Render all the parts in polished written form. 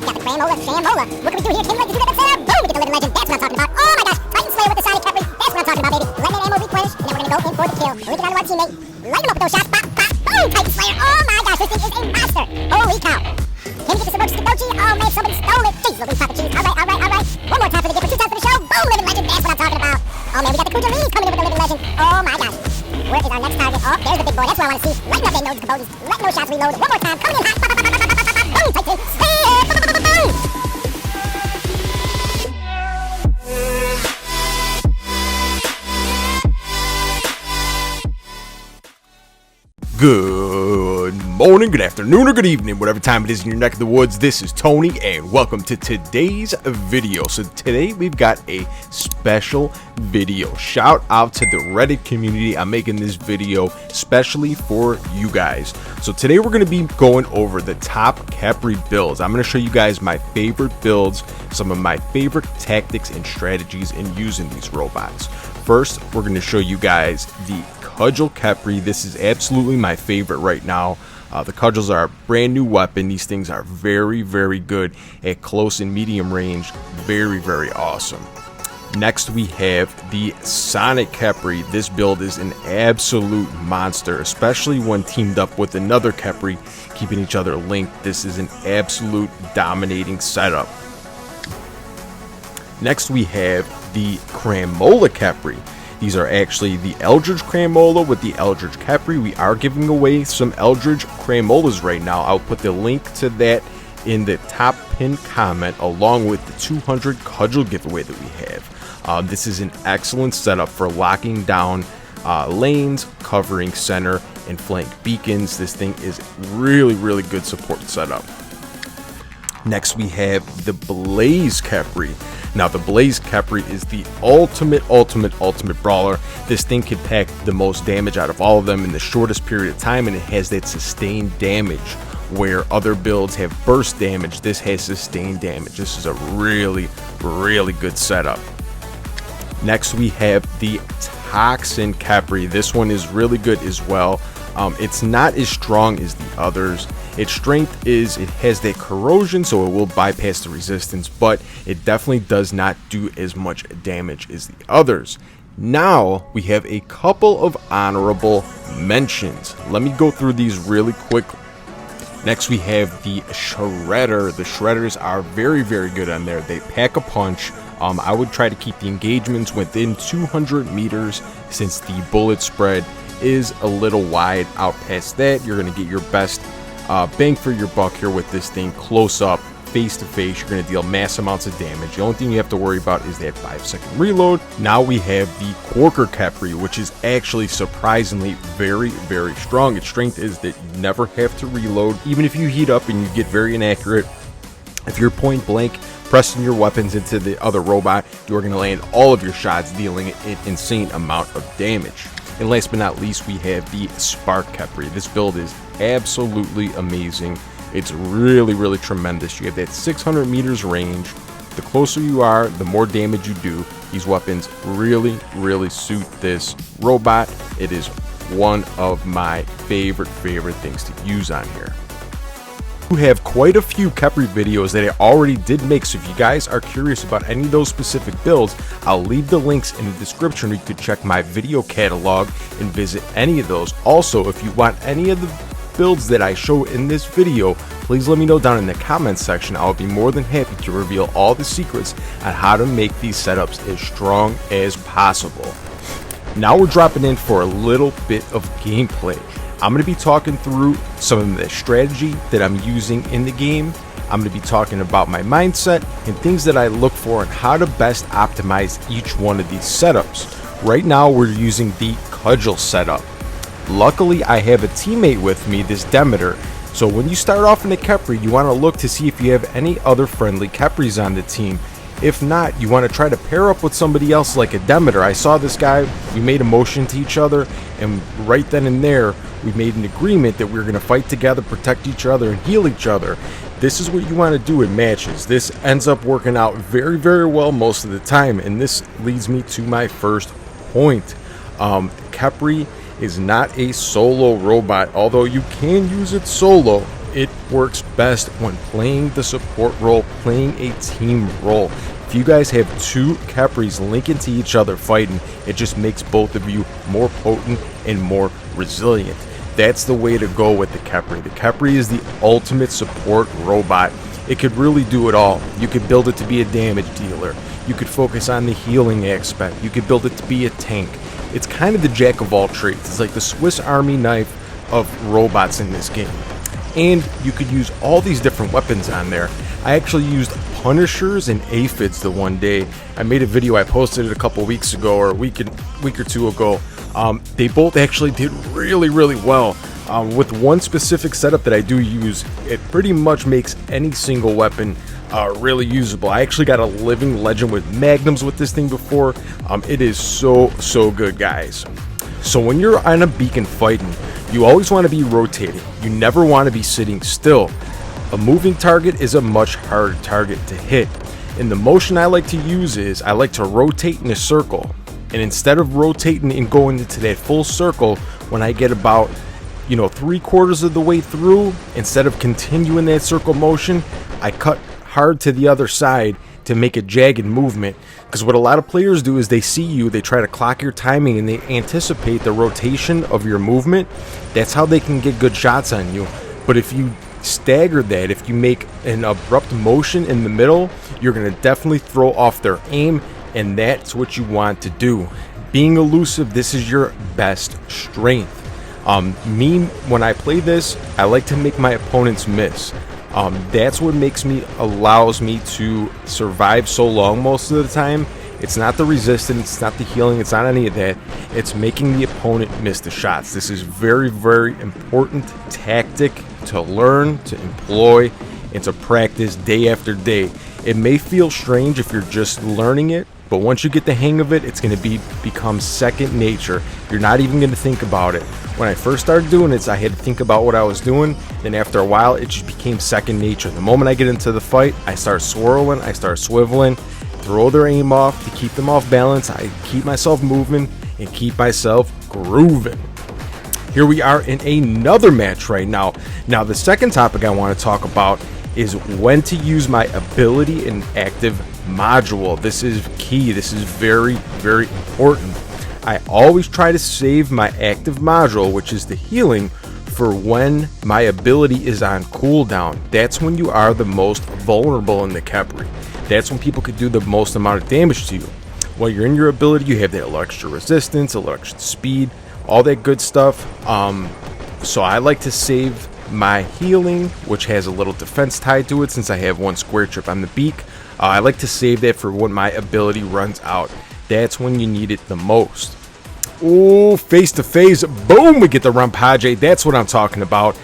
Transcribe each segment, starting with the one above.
got the Cramola, Shamola. What can we do here? Can we like to do that? Boom! We get the living legend. That's what I'm talking about. Oh my gosh! Titan Slayer with the Sonic KHEPRI. That's what I'm talking about, baby. Let that ammo replenish, and then we're gonna go in for the kill. Link it down to our teammate. Light him up with those shots. Pop, pop, boom! Titan Slayer. Oh my gosh, this thing is a monster. Holy cow! Can we get this emergency Doji? Oh man, somebody stole it. Jeez Louise, Papa Cheese. Alright. One more time for the gift, 2 times for the show. Boom! Living legend. That's what I'm talking about. Oh man, we got the Kujarees coming in with the living legend. Oh my gosh. Where is our next target? Oh, there's the big boy. That's what I want to see. Lighten up their nose components. Let no shots reload. One more time. Coming in hot. Pop, pop, pop, pop, pop, pop, pop. Boom! Titan. Boom! Good morning, good afternoon, or good evening, whatever time it is in your neck of the woods. This is Tony, and welcome to today's video. So today we've got a special video. Shout out to the Reddit community. I'm making this video especially for you guys. So today we're going to be going over the top KHEPRI builds. I'm going to show you guys my favorite builds, some of my favorite tactics and strategies in using these robots. First, we're going to show you guys the Cudgel KHEPRI. This is absolutely my favorite right now. The cudgels are a brand new weapon. These things are very, very good at close and medium range. Very, very awesome. Next, we have the Sonic KHEPRI. This build is an absolute monster, especially when teamed up with another KHEPRI, keeping each other linked. This is an absolute dominating setup. Next, we have the Cramola KHEPRI. These are actually the Eldritch Cramola with the Eldritch KHEPRI. We are giving away some Eldritch Cramolas right now. I'll put the link to that in the top pinned comment, along with the 200 Cudgel giveaway that we have. This is an excellent setup for locking down lanes, covering center, and flank beacons. This thing is really, really good support setup. Next, we have the Blaze KHEPRI. Now, the Blaze KHEPRI is the ultimate brawler. This thing can pack the most damage out of all of them in the shortest period of time, and it has that sustained damage where other builds have burst damage. This has sustained damage. This is a really, really good setup. Next, we have the Toxin KHEPRI. This one is really good as well. It's not as strong as the others. Its strength is it has that corrosion, so it will bypass the resistance, but it definitely does not do as much damage as the others. Now we have a couple of honorable mentions. Let me go through these really quickly. Next, we have the Shredder. The Shredders are very, very good on there. They pack a punch. I would try to keep the engagements within 200 meters since the bullet spread is a little wide. Out past that, you're going to get your best bang for your buck here with this thing close up, face to face. You're going to deal mass amounts of damage. The only thing you have to worry about is that 5-second reload. Now we have the Quarker KHEPRI, which is actually surprisingly very, very strong. Its strength is that you never have to reload. Even if you heat up and you get very inaccurate, if you're point blank pressing your weapons into the other robot, you're going to land all of your shots, dealing an insane amount of damage. And last but not least, we have the Spark KHEPRI. This build is absolutely amazing. It's really, really tremendous. You have that 600 meters range. The closer you are, the more damage you do. These weapons really, really suit this robot. It is one of my favorite things to use on here. We have quite a few KHEPRI videos that I already did make, so if you guys are curious about any of those specific builds, I'll leave the links in the description, or you could check my video catalog and visit any of those. Also, if you want any of the builds that I show in this video, please let me know down in the comments section. I'll be more than happy to reveal all the secrets on how to make these setups as strong as possible. Now we're dropping in for a little bit of gameplay. I'm going to be talking through some of the strategy that I'm using in the game. I'm going to be talking about my mindset and things that I look for and how to best optimize each one of these setups. Right now we're using the Cudgel setup. Luckily, I have a teammate with me, this Demeter. So when you start off in the KHEPRI, you want to look to see if you have any other friendly KHEPRIs on the team. If not, you want to try to pair up with somebody else like a Demeter. I saw this guy, we made a motion to each other, and right then and there, we made an agreement that we were going to fight together, protect each other, and heal each other. This is what you want to do in matches. This ends up working out very, very well most of the time, and this leads me to my first point. KHEPRI is not a solo robot, although you can use it solo. It works best when playing the support role, playing a team role. If you guys have two KHEPRIs linking to each other fighting, it just makes both of you more potent and more resilient. That's the way to go with the KHEPRI. The KHEPRI is the ultimate support robot. It could really do it all. You could build it to be a damage dealer. You could focus on the healing aspect. You could build it to be a tank. It's kind of the jack of all trades. It's like the Swiss Army knife of robots in this game. And you could use all these different weapons on there. I actually used Punishers and Aphids the one day. I made a video, I posted it a couple weeks ago or a week or two ago. They both actually did really well. With one specific setup that I do use, it pretty much makes any single weapon really usable. I actually got a living legend with magnums with this thing before. It is so good, guys. So when you're on a beacon fighting, you always want to be rotating. You never want to be sitting still. A moving target is a much harder target to hit. And the motion I like to use is I like to rotate in a circle. And instead of rotating and going into that full circle, when I get about 3/4 of the way through, instead of continuing that circle motion, I cut hard to the other side to make a jagged movement. Because what a lot of players do is they see you, they try to clock your timing, and they anticipate the rotation of your movement. That's how they can get good shots on you. But if you stagger that, if you make an abrupt motion in the middle, you're going to definitely throw off their aim, and that's what you want to do. Being elusive, this is your best strength. When I play this, I like to make my opponents miss. That's what allows me to survive so long most of the time. It's not the resistance, it's not the healing, it's not any of that. It's making the opponent miss the shots. This is very important tactic to learn, to employ, and to practice day after day. It may feel strange if you're just learning it, but once you get the hang of it, it's going to become second nature. You're not even going to think about it. When I first started doing this, I had to think about what I was doing. Then after a while, it just became second nature. The moment I get into the fight, I start swirling, I start swiveling, throw their aim off to keep them off balance. I keep myself moving and keep myself grooving. Here we are in another match right now. Now, the second topic I want to talk about is when to use my ability and active module. This is key. This is very important. I always try to save my active module, which is the healing, for when my ability is on cooldown. That's when you are the most vulnerable in the KHEPRI. That's when people could do the most amount of damage to you. While you're in your ability, you have that little extra resistance, a little extra speed, all that good stuff. So I like to save my healing, which has a little defense tied to it since I have one square chip on the beak. I like to save that for when my ability runs out. That's when you need it the most. Oh, face to face, boom, we get the Rampage. That's what I'm talking about.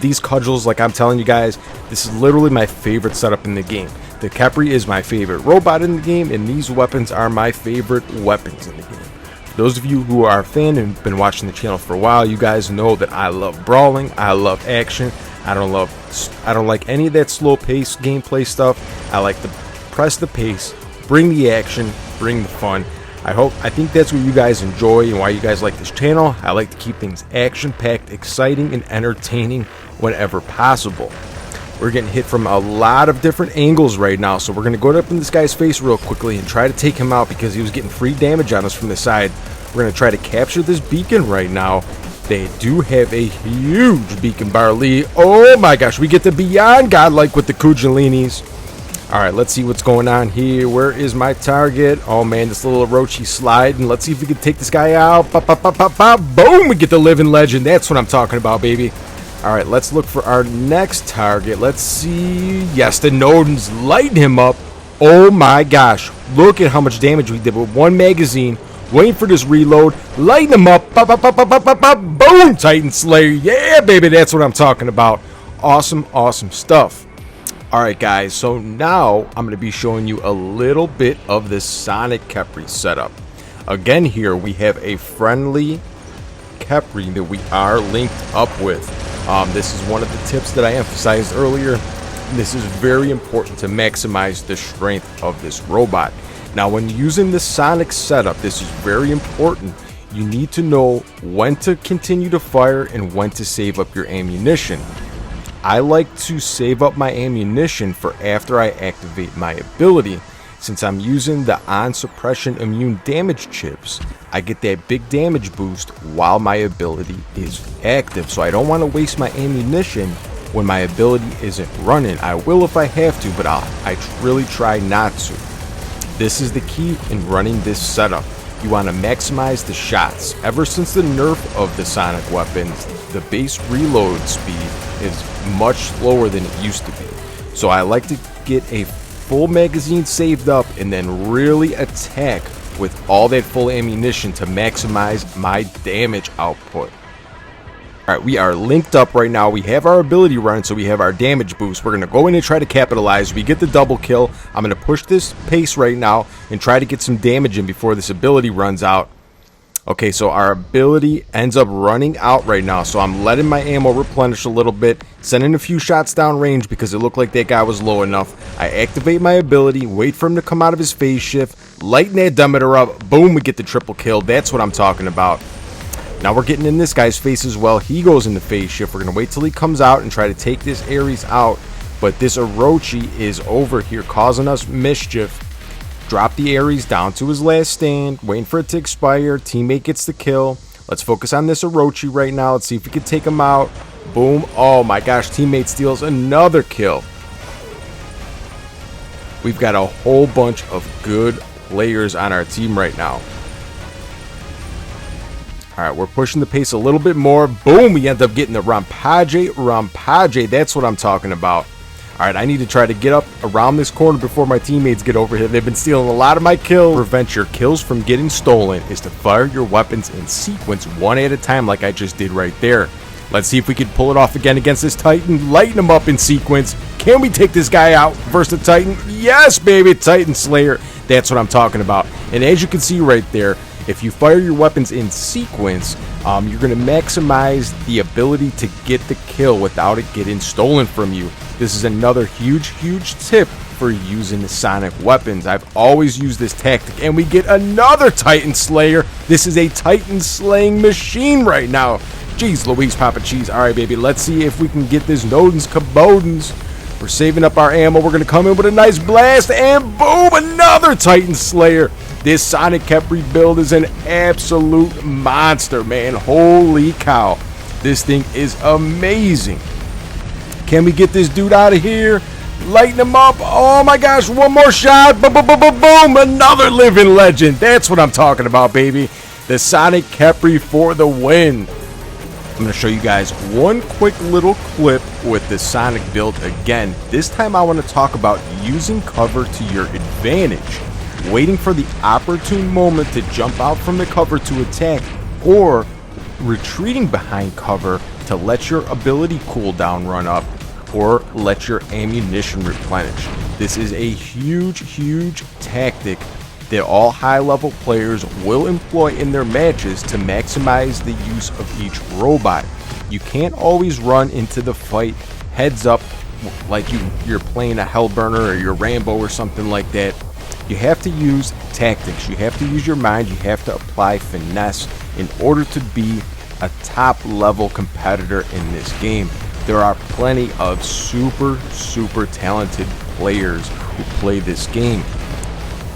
These cudgels, like I'm telling you guys, this is literally my favorite setup in the game. The KHEPRI is my favorite robot in the game, and these weapons are my favorite weapons in the game. For those of you who are a fan and been watching the channel for a while, you guys know that I love brawling, I love action. I don't like any of that slow pace gameplay stuff. I like to press the pace, bring the action, bring the fun. I think that's what you guys enjoy and why you guys like this channel. I like to keep things action-packed, exciting, and entertaining whenever possible. We're getting hit from a lot of different angles right now, so we're going to go up in this guy's face real quickly and try to take him out because he was getting free damage on us from the side. We're going to try to capture this beacon right now. They do have a huge beacon bar lead. Oh my gosh, we get the beyond godlike with the Kujalinis. Alright, let's see what's going on here. Where is my target? Oh man, this little Orochi sliding. Let's see if we can take this guy out. Pop, pop, pop, pop, pop. Boom, we get the living legend. That's what I'm talking about, baby. Alright, let's look for our next target. Let's see. Yes, the Nodens lighting him up. Oh my gosh. Look at how much damage we did with one magazine. Waiting for this reload. Lighting him up. Pop, pop, pop, pop, pop, pop, pop. Boom, Titan Slayer. Yeah, baby, that's what I'm talking about. Awesome, awesome stuff. Alright guys, so now I'm going to be showing you a little bit of this Sonic KHEPRI setup. Again here we have a friendly KHEPRI that we are linked up with. This is one of the tips that I emphasized earlier. This is very important to maximize the strength of this robot. Now when using the Sonic setup, this is very important. You need to know when to continue to fire and when to save up your ammunition. I like to save up my ammunition for after I activate my ability. Since I'm using the on suppression immune damage chips, I get that big damage boost while my ability is active. So I don't want to waste my ammunition when my ability isn't running. I will if I have to, but I really try not to. This is the key in running this setup. You want to maximize the shots. Ever since the nerf of the sonic weapons, the base reload speed is much slower than it used to be. So I like to get a full magazine saved up and then really attack with all that full ammunition to maximize my damage output. Alright, we are linked up right now. We have our ability run, so we have our damage boost. We're going to go in and try to capitalize. We get the double kill. I'm going to push this pace right now and try to get some damage in before this ability runs out. Okay, so our ability ends up running out right now, so I'm letting my ammo replenish a little bit, sending a few shots down range because it looked like that guy was low enough. I activate my ability, wait for him to come out of his phase shift, lighten that demeter up, boom, we get the triple kill. That's what I'm talking about. Now we're getting in this guy's face as well. He goes into phase shift. We're going to wait till he comes out and try to take this Ares out. But this Orochi is over here causing us mischief. Drop the Ares down to his last stand. Waiting for it to expire. Teammate gets the kill. Let's focus on this Orochi right now. Let's see if we can take him out. Boom. Oh my gosh. Teammate steals another kill. We've got a whole bunch of good players on our team right now. Alright, we're pushing the pace a little bit more. Boom, we end up getting the Rampage. That's what I'm talking about. Alright, I need to try to get up around this corner before my teammates get over here. They've been stealing a lot of my kills. Prevent your kills from getting stolen is to fire your weapons in sequence one at a time like I just did right there. Let's see if we can pull it off again against this Titan. Lighten him up in sequence. Can we take this guy out versus the Titan? Yes, baby, Titan Slayer. That's what I'm talking about. And as you can see right there, if you fire your weapons in sequence, you're going to maximize the ability to get the kill without it getting stolen from you. This is another huge tip for using the sonic weapons. I've always used this tactic, and we get another Titan Slayer. This is a Titan slaying machine right now. Jeez Louise, Papa Cheese. All right, baby, let's see if we can get this Nodens Kabodens. We're saving up our ammo. We're going to come in with a nice blast, and boom, another Titan Slayer. This Sonic KHEPRI build is an absolute monster, man. Holy cow. This thing is amazing. Can we get this dude out of here? Lighten him up. Oh my gosh, one more shot. Boom, boom, boom, boom, boom. Another living legend. That's what I'm talking about, baby. The Sonic KHEPRI for the win. I'm going to show you guys one quick little clip with the Sonic build again. This time I want to talk about using cover to your advantage. Waiting for the opportune moment to jump out from the cover to attack, or retreating behind cover to let your ability cooldown run up, or let your ammunition replenish. This is a huge tactic that all high-level players will employ in their matches to maximize the use of each robot. You can't always run into the fight heads up like you're playing a Hellburner or your Rambo or something like that. You have to use tactics, you have to use your mind, you have to apply finesse in order to be a top level competitor in this game. There are plenty of super talented players who play this game.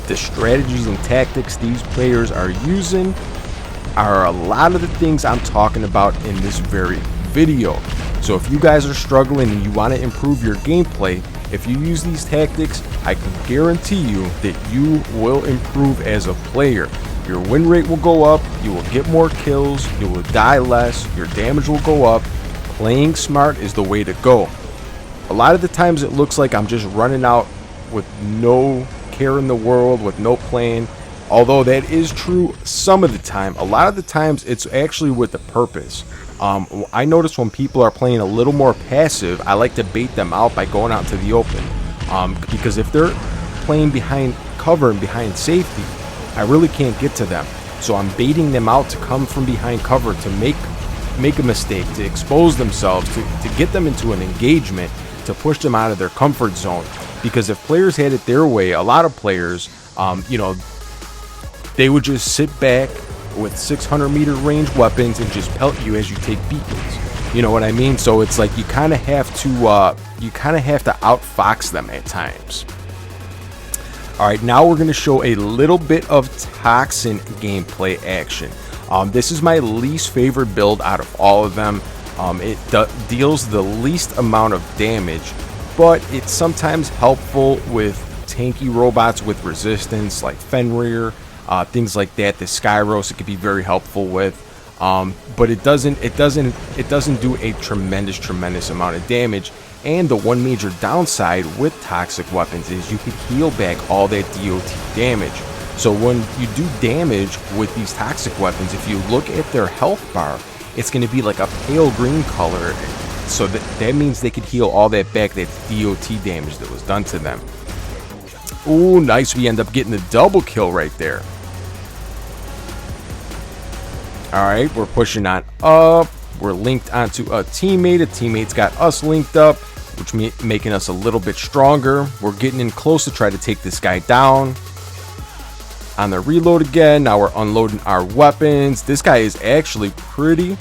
The strategies and tactics these players are using are a lot of the things I'm talking about in this very video. So if you guys are struggling and you want to improve your gameplay, if you use these tactics, I can guarantee you that you will improve as a player. Your win rate will go up, you will get more kills, you will die less, your damage will go up. Playing smart is the way to go. A lot of the times it looks like I'm just running out with no care in the world, with no plan. Although that is true some of the time, a lot of the times it's actually with a purpose. I notice when people are playing a little more passive, I like to bait them out by going out to the open. Because if they're playing behind cover and behind safety, I really can't get to them. So I'm baiting them out to come from behind cover, to make a mistake, to expose themselves, to get them into an engagement, to push them out of their comfort zone. Because if players had it their way, a lot of players, they would just sit back with 600-meter range weapons and just pelt you as you take beacons. You know what I mean? So it's like you kind of have to outfox them at times. All right, now we're going to show a little bit of Toxin gameplay action. This is my least favorite build out of all of them. It deals the least amount of damage, but it's sometimes helpful with tanky robots with resistance like Fenrir, things like that. The Skyros it could be very helpful with, but it doesn't do a tremendous amount of damage. And the one major downside with toxic weapons is you can heal back all that DOT damage. So when you do damage with these toxic weapons, if you look at their health bar, it's going to be like a pale green color. So that means they could heal all that back, that DOT damage that was done to them. Ooh, nice. We end up getting the double kill right there. Alright, we're pushing on up. We're linked onto a teammate. A teammate's got us linked up, which making us a little bit stronger. We're getting in close to try to take this guy down. On the reload again. Now we're unloading our weapons. This guy is actually pretty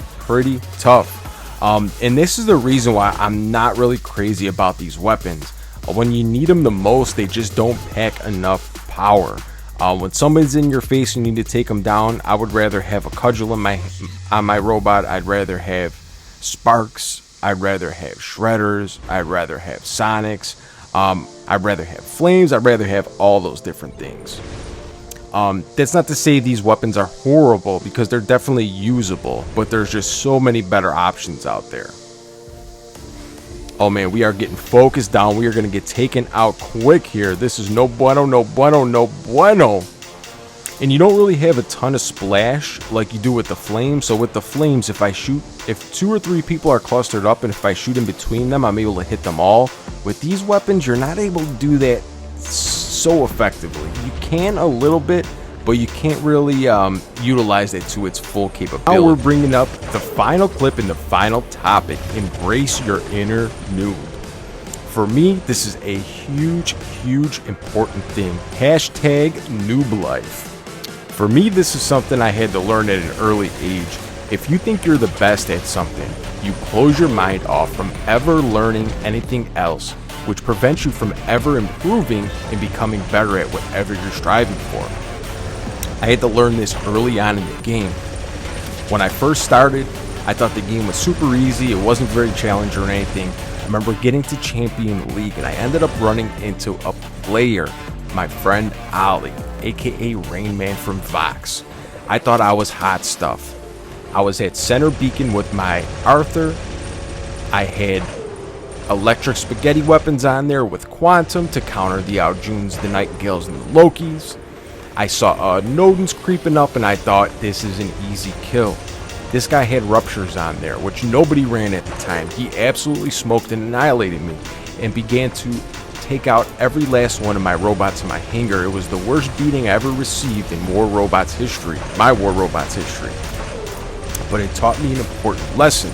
tough. And this is the reason why I'm not really crazy about these weapons. When you need them the most, they just don't pack enough power. When somebody's in your face, you need to take them down. I would rather have a cudgel on my robot. I'd rather have sparks. I'd rather have shredders. I'd rather have sonics. I'd rather have flames. I'd rather have all those different things. That's not to say these weapons are horrible, because they're definitely usable, but there's just so many better options out there. Oh man, we are getting focused down. We are going to get taken out quick here. This is no bueno, no bueno, no bueno. And you don't really have a ton of splash like you do with the flames. So with the flames, if 2 or 3 people are clustered up and if I shoot in between them, I'm able to hit them all. With these weapons, you're not able to do that so effectively. You can a little bit, but you can't really utilize it to its full capability. Now we're bringing up the final clip and the final topic. Embrace your inner noob. For me, this is a huge important thing. Hashtag noob life. For me, this is something I had to learn at an early age. If you think you're the best at something, you close your mind off from ever learning anything else, which prevents you from ever improving and becoming better at whatever you're striving for. I had to learn this early on in the game. When I first started, I thought the game was super easy. It wasn't very challenging or anything. I remember getting to Champion League and I ended up running into a player, my friend Ollie, aka Rainman from Vox. I thought I was hot stuff. I was at Center Beacon with my Arthur. I had electric spaghetti weapons on there with Quantum to counter the Aljuns, the Nightingales, and the Lokis. I saw Nodens creeping up and I thought this is an easy kill. This guy had ruptures on there, which nobody ran at the time. He absolutely smoked and annihilated me and began to take out every last one of my robots in my hangar. It was the worst beating I ever received in War Robots history, my War Robots history. But it taught me an important lesson.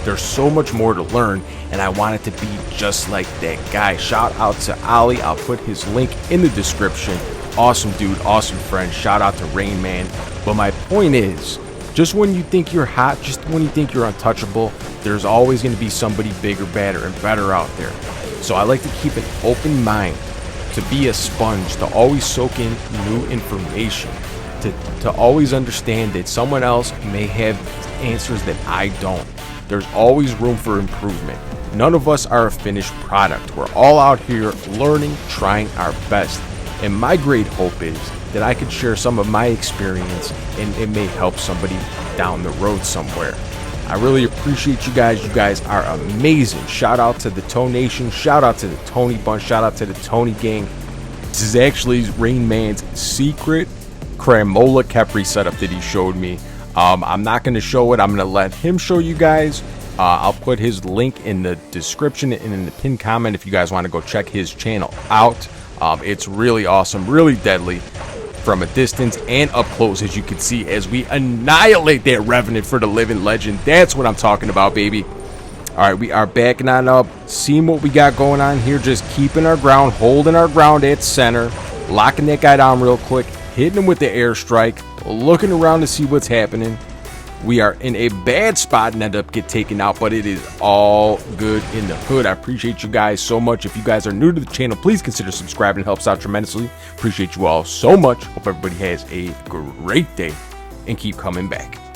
There's so much more to learn, and I wanted to be just like that guy. Shout out to Ollie. I'll put his link in the description. Awesome dude, awesome friend. Shout out to Rainman. But my point is, just when you think you're hot, just when you think you're untouchable, there's always going to be somebody bigger, badder, and better out there. So I like to keep an open mind, to be a sponge, to always soak in new information, to always understand that someone else may have answers that I don't. There's always room for improvement. None of us are a finished product. We're all out here learning, trying our best. And my great hope is that I could share some of my experience and it may help somebody down the road somewhere. I really appreciate you guys. You guys are amazing. Shout out to the Toe Nation. Shout out to the Tony Bunch. Shout out to the Tony Gang. This is actually Rainman's secret Cramola KHEPRI setup that he showed me. I'm not going to show it. I'm going to let him show you guys. I'll put his link in the description and in the pinned comment if you guys want to go check his channel out. It's really awesome, really deadly from a distance and up close, as you can see, as we annihilate that Revenant for the living legend. That's what I'm talking about, baby. All right, we are backing on up, seeing what we got going on here, just keeping our ground, holding our ground at center, locking that guy down real quick, hitting him with the airstrike, looking around to see what's happening. We are in a bad spot and end up get taken out, but it is all good in the hood. I appreciate you guys so much. If you guys are new to the channel, please consider subscribing. It helps out tremendously. Appreciate you all so much. Hope everybody has a great day and keep coming back.